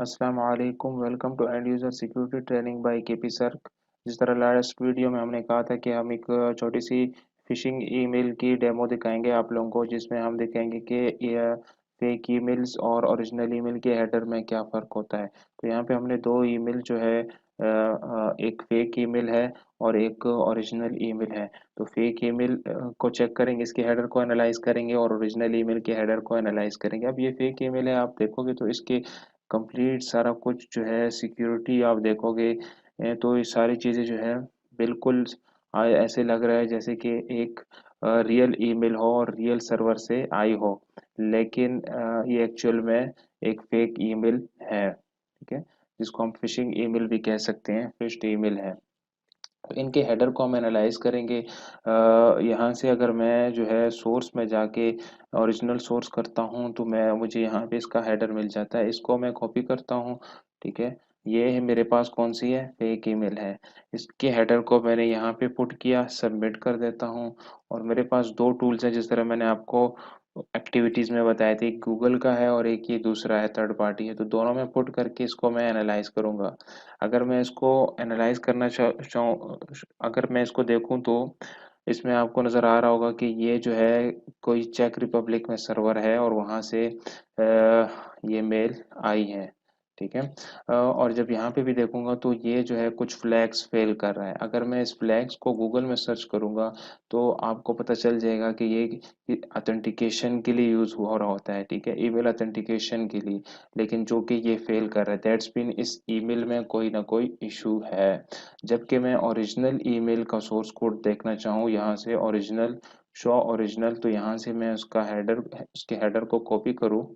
अस्सलाम वालेकुम। Welcome to end user security training by KP सर्क। जिस तरह लास्ट वीडियो में हमने कहा था कि हम एक छोटी सी फिशिंग ईमेल की डेमो दिखाएंगे आप लोगों को, जिसमें हम दिखाएंगे कि यह फेक ईमेल्स और ओरिजिनल ईमेल के हेडर में क्या फ़र्क होता है। तो यहाँ पे हमने दो ईमेल जो है, एक फेक ईमेल है और एक ओरिजिनल ईमेल है। तो फेक ईमेल को चेक करेंगे, इसके हेडर को एनालाइज करेंगे और ओरिजिनल ईमेल के हेडर को एनालाइज करेंगे। अब ये फेक ईमेल है, आप देखोगे तो इसके कंप्लीट सारा कुछ जो है सिक्योरिटी आप देखोगे, तो ये सारी चीज़ें जो है बिल्कुल ऐसे लग रहा है जैसे कि एक रियल ईमेल हो और रियल सर्वर से आई हो, लेकिन ये एक्चुअल में एक फेक ईमेल है। ठीक है, जिसको हम फिशिंग ईमेल भी कह सकते हैं, फिश्ड ईमेल है। तो इनके हेडर को हम एनालाइज करेंगे। यहाँ से अगर मैं जो है सोर्स में जाके ओरिजिनल सोर्स करता हूँ तो मैं मुझे यहाँ पे इसका हेडर मिल जाता है। इसको मैं कॉपी करता हूँ। ठीक है, ये है मेरे पास कौन सी है, फेक ईमेल है। इसके हेडर को मैंने यहाँ पे पुट किया, सबमिट कर देता हूँ। और मेरे पास दो टूल्स हैं, जिस तरह मैंने आपको एक्टिविटीज में बताए थे, एक गूगल का है और एक ये दूसरा है, थर्ड पार्टी है। तो दोनों में पुट करके इसको मैं एनालाइज करूंगा। अगर मैं इसको एनालाइज करना चाहूँ, अगर मैं इसको देखूं तो इसमें आपको नज़र आ रहा होगा कि ये जो है कोई चेक रिपब्लिक में सर्वर है और वहाँ से ये मेल आई है। ठीक है, और जब यहाँ पे भी देखूंगा तो ये जो है कुछ फ्लैग्स फेल कर रहा है। अगर मैं इस फ्लैग्स को गूगल में सर्च करूंगा तो आपको पता चल जाएगा कि ये ऑथेंटिकेशन के लिए यूज़ हो रहा होता है। ठीक है, ईमेल ऑथेंटिकेशन के लिए, लेकिन जो कि ये फेल कर रहा है, दैट्स मीन इस ईमेल में कोई ना कोई इशू है। जबकि मैं ओरिजिनल ईमेल का सोर्स कोड देखना चाहूँ, यहाँ से ओरिजिनल, शो ओरिजिनल, तो यहाँ से मैं उसका हेडर, उसके हेडर को कॉपी करूँ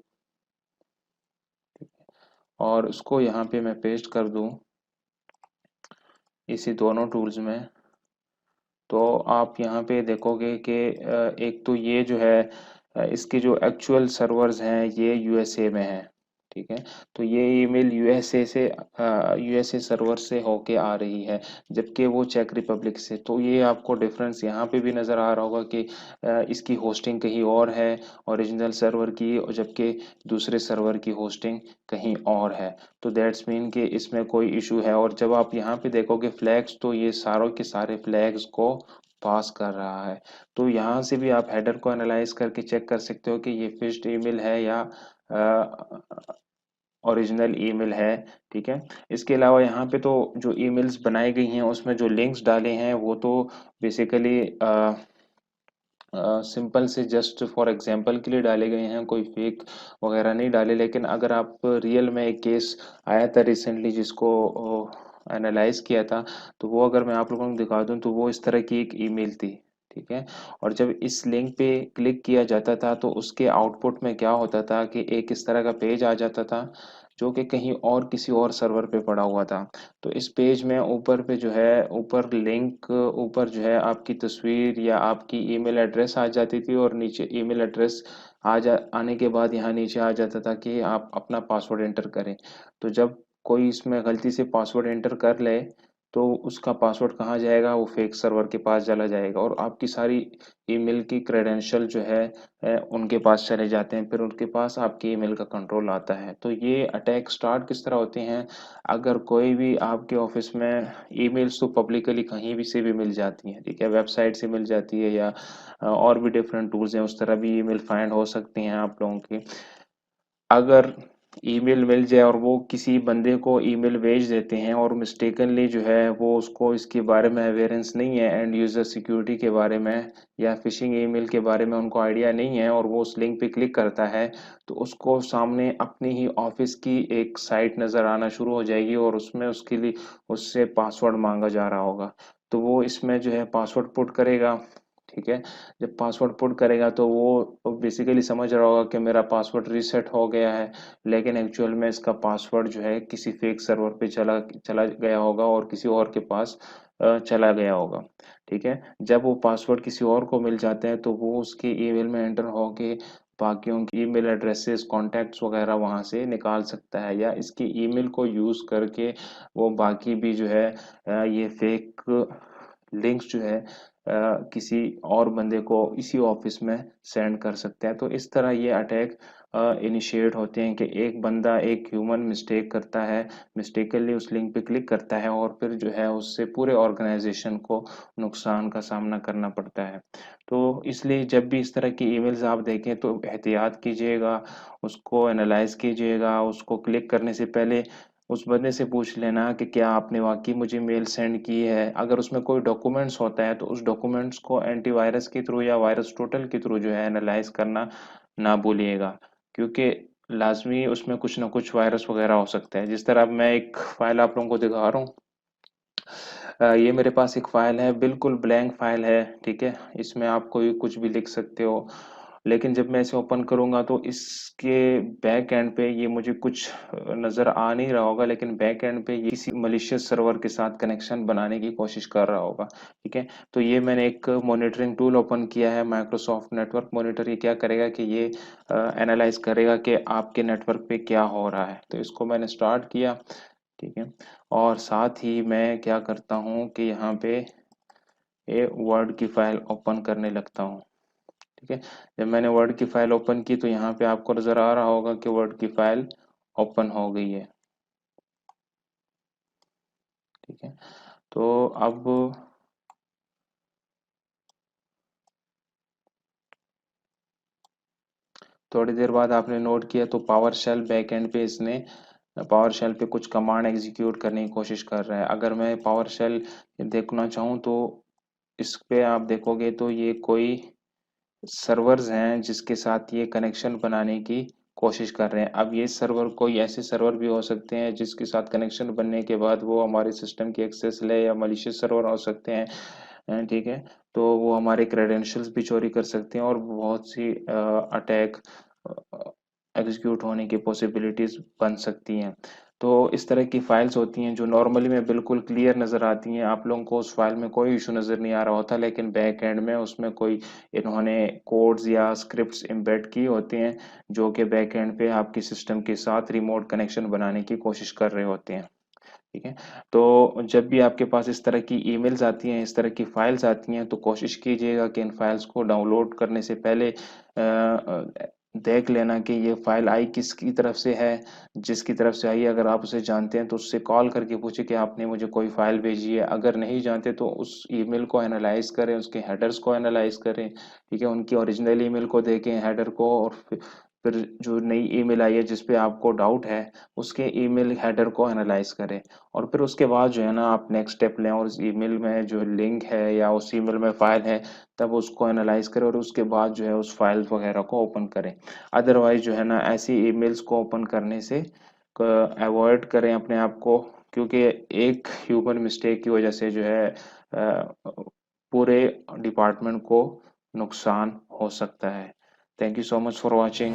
और उसको यहाँ पे मैं पेस्ट कर दूँ इसी दोनों टूल्स में। तो आप यहाँ पे देखोगे कि एक तो ये जो है, इसके जो एक्चुअल सर्वर्स हैं ये यूएसए में हैं। ठीक है, तो ये ईमेल यूएसए से, यूएसए सर्वर से होके आ रही है, जबकि वो चेक रिपब्लिक से। तो ये आपको डिफरेंस यहाँ पे भी नज़र आ रहा होगा कि इसकी होस्टिंग कहीं और है ओरिजिनल सर्वर की, और जबकि दूसरे सर्वर की होस्टिंग कहीं और है। तो दैट्स मीन कि इसमें कोई इशू है। और जब आप यहाँ पे देखोगे फ्लैग्स, तो ये सारों के सारे फ्लैग्स को पास कर रहा है। तो यहाँ से भी आप हेडर को एनालाइज करके चेक कर सकते हो कि ये फिश्ड ईमेल है या ओरिजिनल ईमेल है। ठीक है, इसके अलावा यहाँ पे तो जो ईमेल्स बनाई गई हैं उसमें जो लिंक्स डाले हैं वो तो बेसिकली सिंपल से जस्ट फॉर एग्जांपल के लिए डाले गए हैं, कोई फेक वगैरह नहीं डाले। लेकिन अगर आप रियल में, एक केस आया था रिसेंटली जिसको एनालाइज किया था, तो वो अगर मैं आप लोगों को दिखा दूं तो वो इस तरह की एक ईमेल थी। ठीक है, और जब इस लिंक पे क्लिक किया जाता था तो उसके आउटपुट में क्या होता था कि एक इस तरह का पेज आ जाता था, जो कि कहीं और किसी और सर्वर पे पड़ा हुआ था। तो इस पेज में ऊपर पे जो है, ऊपर लिंक, ऊपर जो है आपकी तस्वीर या आपकी ईमेल एड्रेस आ जाती थी, और नीचे ईमेल एड्रेस आने के बाद यहाँ नीचे आ जाता था कि आप अपना पासवर्ड एंटर करें। तो जब कोई इसमें गलती से पासवर्ड एंटर कर ले तो उसका पासवर्ड कहाँ जाएगा, वो फेक सर्वर के पास चला जाएगा और आपकी सारी ईमेल की क्रेडेंशियल जो है उनके पास चले जाते हैं। फिर उनके पास आपकी ईमेल का कंट्रोल आता है। तो ये अटैक स्टार्ट किस तरह होते हैं, अगर कोई भी आपके ऑफिस में ईमेल्स तो पब्लिकली कहीं भी से भी मिल जाती हैं। ठीक है, वेबसाइट से मिल जाती है या और भी डिफरेंट टूल्स हैं, उस तरह भी ईमेल फाइंड हो सकती हैं आप लोगों की। अगर ईमेल मिल जाए और वो किसी बंदे को ईमेल भेज देते हैं और मिस्टेकनली जो है वो, उसको इसके बारे में अवेयरेंस नहीं है, एंड यूज़र सिक्योरिटी के बारे में या फिशिंग ईमेल के बारे में उनको आइडिया नहीं है, और वो उस लिंक पे क्लिक करता है, तो उसको सामने अपनी ही ऑफिस की एक साइट नज़र आना शुरू हो जाएगी और उसमें उसके लिए उससे पासवर्ड मांगा जा रहा होगा। तो वो इसमें जो है पासवर्ड पुट करेगा। ठीक है, जब पासवर्ड पुट करेगा तो वो बेसिकली समझ रहा होगा कि मेरा पासवर्ड रीसेट हो गया है, लेकिन एक्चुअल में इसका पासवर्ड जो है किसी फेक सर्वर पे चला चला गया होगा और किसी और के पास चला गया होगा। ठीक है, जब वो पासवर्ड किसी और को मिल जाते हैं तो वो उसके ईमेल में एंटर होके बाकियों की ईमेल एड्रेसेस, कॉन्टैक्ट्स वगैरह वहाँ से निकाल सकता है, या इसके ईमेल को यूज़ करके वो बाकी भी जो है ये फेक लिंक्स जो है किसी और बंदे को इसी ऑफिस में सेंड कर सकते हैं। तो इस तरह ये अटैक इनिशिएट होते हैं कि एक बंदा, एक ह्यूमन मिस्टेक करता है, मिस्टेकली उस लिंक पे क्लिक करता है और फिर जो है उससे पूरे ऑर्गेनाइजेशन को नुकसान का सामना करना पड़ता है। तो इसलिए जब भी इस तरह की ईमेल्स आप देखें तो एहतियात कीजिएगा, उसको एनालाइज कीजिएगा, उसको क्लिक करने से पहले उस बंदे से पूछ लेना कि क्या आपने वाकई मुझे मेल सेंड की है। अगर उसमें कोई डॉक्यूमेंट्स होता है तो उस डॉक्यूमेंट्स को एंटीवायरस के थ्रू या वायरस टोटल के थ्रू जो है एनालाइज करना ना भूलिएगा, क्योंकि लाजमी उसमें कुछ ना कुछ वायरस वगैरह हो सकता है। जिस तरह अब मैं एक फाइल आप लोगों को दिखा रहा हूँ, ये मेरे पास एक फाइल है, बिल्कुल ब्लैंक फाइल है, ठीक है। इसमें आप कोई कुछ भी लिख सकते हो, लेकिन जब मैं इसे ओपन करूंगा तो इसके बैक एंड पे ये मुझे कुछ नजर आ नहीं रहा होगा, लेकिन बैक एंड पे ये किसी मलिशियस सर्वर के साथ कनेक्शन बनाने की कोशिश कर रहा होगा, ठीक है। तो ये मैंने एक मॉनिटरिंग टूल ओपन किया है, माइक्रोसॉफ्ट नेटवर्क मॉनिटर। ये क्या करेगा कि ये एनालाइज करेगा कि आपके नेटवर्क पे क्या हो रहा है। तो इसको मैंने स्टार्ट किया, ठीक है। और साथ ही मैं क्या करता हूँ कि यहाँ पे ये वर्ड की फाइल ओपन करने लगता हूँ, ठीक है। जब मैंने वर्ड की फाइल ओपन की तो यहाँ पे आपको नजर आ रहा होगा कि वर्ड की फाइल ओपन हो गई है, ठीक है। तो अब थोड़ी देर बाद आपने नोट किया तो पावर शेल बैक एंड पे इसने पावर शेल पे कुछ कमांड एग्जीक्यूट करने की कोशिश कर रहा है। अगर मैं पावर शेल देखना चाहूँ तो इस पे आप देखोगे तो ये कोई सर्वर्स हैं जिसके साथ ये कनेक्शन बनाने की कोशिश कर रहे हैं। अब ये सर्वर कोई ऐसे सर्वर भी हो सकते हैं जिसके साथ कनेक्शन बनने के बाद वो हमारे सिस्टम की एक्सेस ले, या मलिशियस सर्वर हो सकते हैं, ठीक है। तो वो हमारे क्रेडेंशियल्स भी चोरी कर सकते हैं और बहुत सी अटैक एग्जीक्यूट होने की पॉसिबिलिटीज बन सकती हैं। तो इस तरह की फाइल्स होती हैं जो नॉर्मली में बिल्कुल क्लियर नज़र आती हैं, आप लोगों को उस फाइल में कोई इशू नज़र नहीं आ रहा होता, लेकिन बैक एंड में उसमें कोई इन्होंने कोड्स या स्क्रिप्ट्स एम्बेड की होती हैं जो कि बैक एंड पे आपके सिस्टम के साथ रिमोट कनेक्शन बनाने की कोशिश कर रहे होते हैं, ठीक है। तो जब भी आपके पास इस तरह की ईमेल्स आती हैं, इस तरह की फाइल्स आती हैं, तो कोशिश कीजिएगा कि इन फाइल्स को डाउनलोड करने से पहले देख लेना कि ये फाइल आई किसकी तरफ से है। जिसकी तरफ से आई है अगर आप उसे जानते हैं तो उससे कॉल करके पूछे कि आपने मुझे कोई फाइल भेजी है। अगर नहीं जानते तो उस ईमेल को एनालाइज करें, उसके हेडर्स को एनालाइज करें, ठीक है। उनकी ओरिजिनल ईमेल को देखें, हेडर को, और फिर जो नई ईमेल आई है जिस पे आपको डाउट है उसके ईमेल हेडर को एनालाइज करें। और फिर उसके बाद जो है ना आप नेक्स्ट स्टेप लें और उस ईमेल में जो लिंक है या उस ईमेल में फाइल है तब उसको एनालाइज करें और उसके बाद जो है उस फाइल वगैरह को ओपन करें। अदरवाइज जो है ना ऐसी ईमेल्स को ओपन करने से अवॉइड करें अपने आप को, क्योंकि एक ह्यूमन मिस्टेक की वजह से जो है पूरे डिपार्टमेंट को नुकसान हो सकता है। Thank you so much for watching.